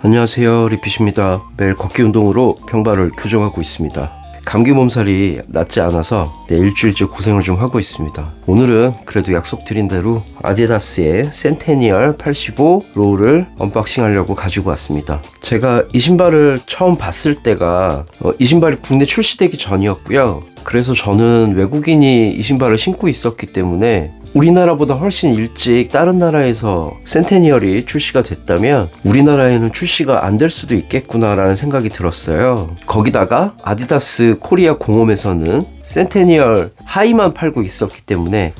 안녕하세요, 리핏입니다. 매일 걷기 운동으로 평발을 교정하고 있습니다. 감기 몸살이 낫지 않아서 일주일째 고생을 좀 하고 있습니다. 오늘은 그래도 약속드린 대로 아디다스의 센테니얼 85 로우를 언박싱 하려고 가지고 왔습니다. 제가 이 신발을 처음 봤을 때가 이 신발이 국내 출시되기 전이었고요. 그래서 저는 외국인이 이 신발을 신고 있었기 때문에 우리나라보다 훨씬 일찍 다른 나라에서 센테니얼이 출시가 됐다면 우리나라에는 출시가 안 될 수도 있겠구나라는 생각이 들었어요. 거기다가 아디다스 코리아 공홈에서는 센테니얼 하이만 팔고 있었기 때문에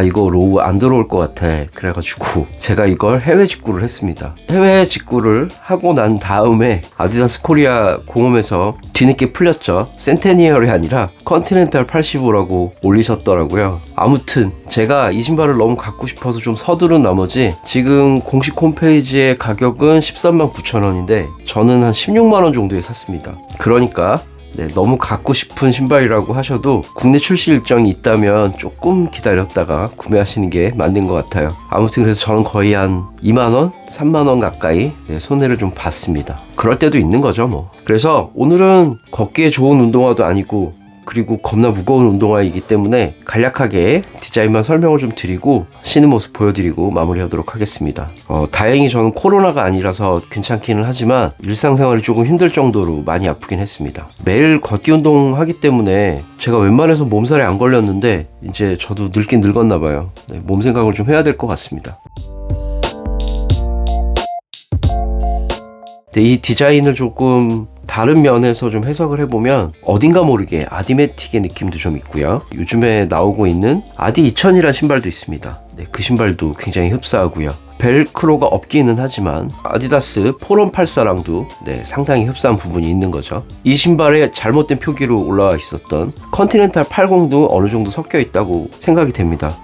이거 로우 안 들어올 것 같아. 그래가지고 제가 이걸 해외 직구를 했습니다. 해외 직구를 하고 난 다음에 아디다스 코리아 공홈에서 뒤늦게 풀렸죠. 센테니얼이 아니라 컨티넨탈 85라고 올리셨더라고요. 아무튼 제가 이 신발을 너무 갖고 싶어서 좀 서두른 나머지 지금 공식 홈페이지의 가격은 139,000원인데 저는 한 16만원 정도에 샀습니다. 그러니까 너무 갖고 싶은 신발이라고 하셔도 국내 출시 일정이 있다면 조금 기다렸다가 구매하시는 게 맞는 것 같아요. 아무튼 그래서 저는 거의 한 2만원? 3만원 가까이 손해를 좀 봤습니다. 그럴 때도 있는 거죠 뭐. 그래서 오늘은 걷기에 좋은 운동화도 아니고 그리고 겁나 무거운 운동화이기 때문에 간략하게 디자인만 설명을 좀 드리고 신는 모습 보여드리고 마무리하도록 하겠습니다. 다행히 저는 코로나가 아니라서 괜찮기는 하지만 일상생활이 조금 힘들 정도로 많이 아프긴 했습니다. 매일 걷기 운동하기 때문에 제가 웬만해서 몸살에 안 걸렸는데 이제 저도 늙긴 늙었나 봐요. 몸 생각을 좀 해야 될 것 같습니다. 이 디자인을 조금 다른 면에서 좀 해석을 해보면 어딘가 모르게 아디매틱의 느낌도 좀 있고요. 요즘에 나오고 있는 아디 2000이라는 신발도 있습니다. 그 신발도 굉장히 흡사하고요. 벨크로가 없기는 하지만 아디다스 포럼 84랑도 상당히 흡사한 부분이 있는 거죠. 이 신발에 잘못된 표기로 올라와 있었던 컨티넨탈 80도 어느 정도 섞여 있다고 생각이 됩니다.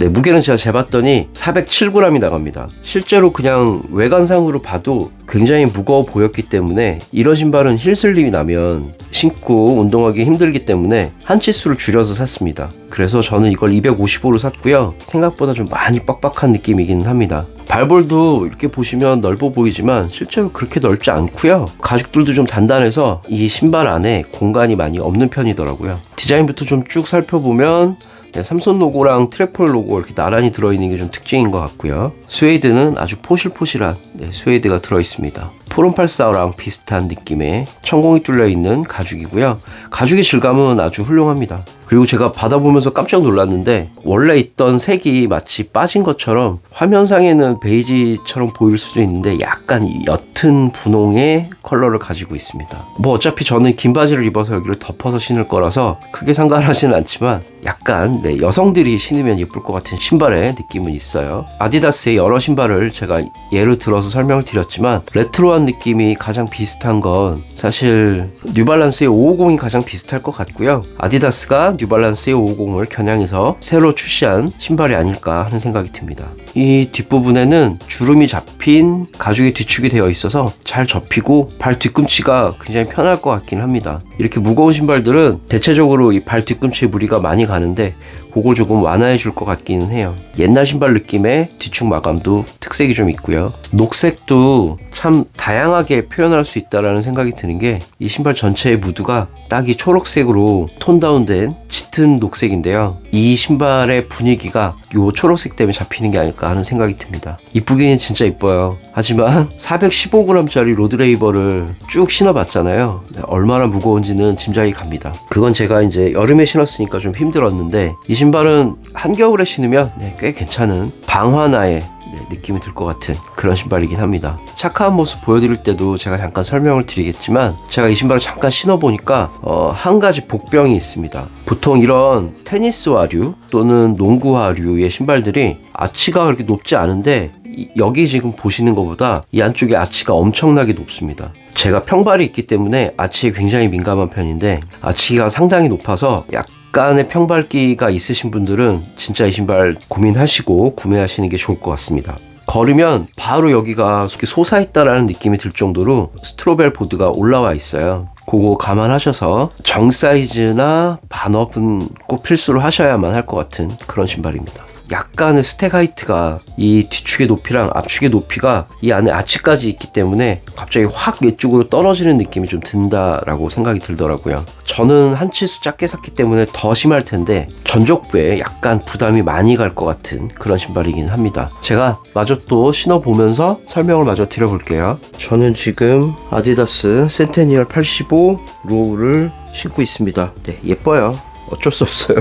무게는 제가 재봤더니 407g이 나갑니다. 실제로 그냥 외관상으로 봐도 굉장히 무거워 보였기 때문에 이런 신발은 힐슬립이 나면 신고 운동하기 힘들기 때문에 한 치수를 줄여서 샀습니다. 그래서 저는 이걸 255로 샀고요. 생각보다 좀 많이 빡빡한 느낌이긴 합니다. 발볼도 이렇게 보시면 넓어 보이지만 실제로 그렇게 넓지 않고요. 가죽들도 좀 단단해서 이 신발 안에 공간이 많이 없는 편이더라고요. 디자인부터 좀 쭉 살펴보면 삼손 로고랑 트래폴 로고 이렇게 나란히 들어있는 게 좀 특징인 것 같고요. 스웨이드는 아주 포실포실한 스웨이드가 들어있습니다. 포럼84랑 비슷한 느낌의 천공이 뚫려있는 가죽이고요. 가죽의 질감은 아주 �훌륭합니다. 그리고 제가 받아보면서 깜짝 놀랐는데 원래 있던 색이 마치 빠진 것처럼 화면상에는 베이지처럼 보일 수도 있는데 약간 옅은 분홍의 컬러를 가지고 있습니다. 어차피 저는 긴 바지를 입어서 여기를 덮어서 신을 거라서 크게 상관하지는 않지만 약간 여성들이 신으면 예쁠 것 같은 신발의 느낌은 있어요. 아디다스의 여러 신발을 제가 예를 들어서 설명을 드렸지만 레트로한 느낌이 가장 비슷한 건 사실 뉴발란스의 550이 가장 비슷할 것 같고요. 아디다스가 뉴발란스의 550을 겨냥해서 새로 출시한 신발이 아닐까 하는 생각이 듭니다. 이 뒷부분에는 주름이 잡힌 가죽이 뒤축이 되어 있어서 잘 접히고 발 뒤꿈치가 굉장히 편할 것 같긴 합니다. 이렇게 무거운 신발들은 대체적으로 이 발 뒤꿈치에 무리가 많이 가는데 그걸 조금 완화해 줄 것 같기는 해요. 옛날 신발 느낌의 뒤축 마감도 특색이 좀 있고요. 녹색도 참 다양하게 표현할 수 있다라는 생각이 드는 게 이 신발 전체의 무드가 딱 이 초록색으로 톤 다운된 짙은 녹색인데요. 이 신발의 분위기가 이 초록색 때문에 잡히는 게 아닐까 하는 생각이 듭니다. 이쁘기는 진짜 이뻐요. 하지만 415g짜리 로드레이버를 쭉 신어봤잖아요. 얼마나 무거운지는 짐작이 갑니다. 그건 제가 이제 여름에 신었으니까 좀 힘들었는데 이 신발은 한겨울에 신으면 꽤 괜찮은 방화나의 느낌이 들 것 같은 그런 신발이긴 합니다. 착화한 모습 보여드릴 때도 제가 잠깐 설명을 드리겠지만 제가 이 신발을 잠깐 신어보니까 한 가지 복병이 있습니다. 보통 이런 테니스화류 또는 농구화류의 신발들이 아치가 그렇게 높지 않은데 여기 지금 보시는 것보다 이 안쪽에 아치가 엄청나게 높습니다. 제가 평발이 있기 때문에 아치에 굉장히 민감한 편인데 아치가 상당히 높아서 약간의 평발기가 있으신 분들은 진짜 이 신발 고민하시고 구매하시는 게 좋을 것 같습니다. 걸으면 바로 여기가 솟아있다라는 느낌이 들 정도로 스트로벨 보드가 올라와 있어요. 그거 감안하셔서 정 사이즈나 반업은 꼭 필수로 하셔야만 할 것 같은 그런 신발입니다. 약간의 스택 하이트가 이 뒤축의 높이랑 앞축의 높이가 이 안에 아치까지 있기 때문에 갑자기 확 위쪽으로 떨어지는 느낌이 좀 든다라고 생각이 들더라고요. 저는 한 치수 작게 샀기 때문에 더 심할 텐데 전족부에 약간 부담이 많이 갈 것 같은 그런 신발이긴 합니다. 제가 마저 또 신어보면서 설명을 마저 드려볼게요. 저는 지금 아디다스 센테니얼 85 로우를 신고 있습니다. 네, 예뻐요. 어쩔 수 없어요.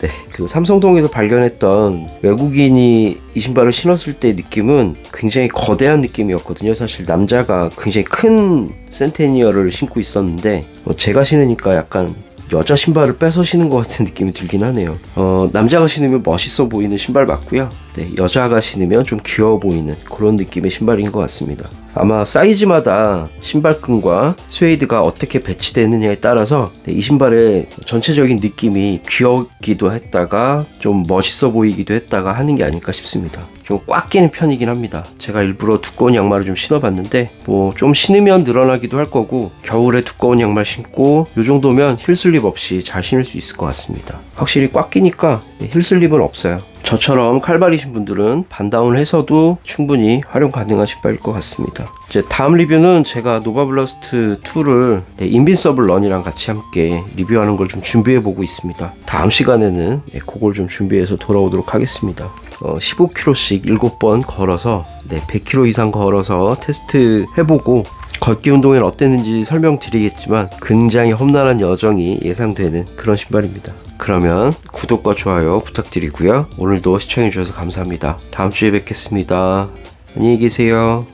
네, 그 삼성동에서 발견했던 외국인이 이 신발을 신었을 때 느낌은 굉장히 거대한 느낌이었거든요. 사실 남자가 굉장히 큰 센테니얼을 신고 있었는데 제가 신으니까 약간 여자 신발을 뺏어 신은 것 같은 느낌이 들긴 하네요. 남자가 신으면 멋있어 보이는 신발 맞고요. 네, 여자가 신으면 좀 귀여워 보이는 그런 느낌의 신발인 것 같습니다. 아마 사이즈마다 신발끈과 스웨이드가 어떻게 배치되느냐에 따라서 이 신발의 전체적인 느낌이 귀엽기도 했다가 좀 멋있어 보이기도 했다가 하는 게 아닐까 싶습니다. 좀 꽉 끼는 편이긴 합니다. 제가 일부러 두꺼운 양말을 좀 신어봤는데 뭐 좀 신으면 늘어나기도 할 거고 겨울에 두꺼운 양말 신고 이 정도면 힐슬립 없이 잘 신을 수 있을 것 같습니다. 확실히 꽉 끼니까 힐슬립은 없어요. 저처럼 칼발이신 분들은 반다운을 해서도 충분히 활용 가능한 신발일 것 같습니다. 이제 다음 리뷰는 제가 노바블러스트 2를 인빈서블 런이랑 같이 함께 리뷰하는 걸 좀 준비해 보고 있습니다. 다음 시간에는 그걸 좀 준비해서 돌아오도록 하겠습니다. 15km씩 7번 걸어서 100km 이상 걸어서 테스트 해보고 걷기 운동은 어땠는지 설명드리겠지만 굉장히 험난한 여정이 예상되는 그런 신발입니다. 그러면 구독과 좋아요 부탁드리고요. 오늘도 시청해주셔서 감사합니다. 다음 주에 뵙겠습니다. 안녕히 계세요.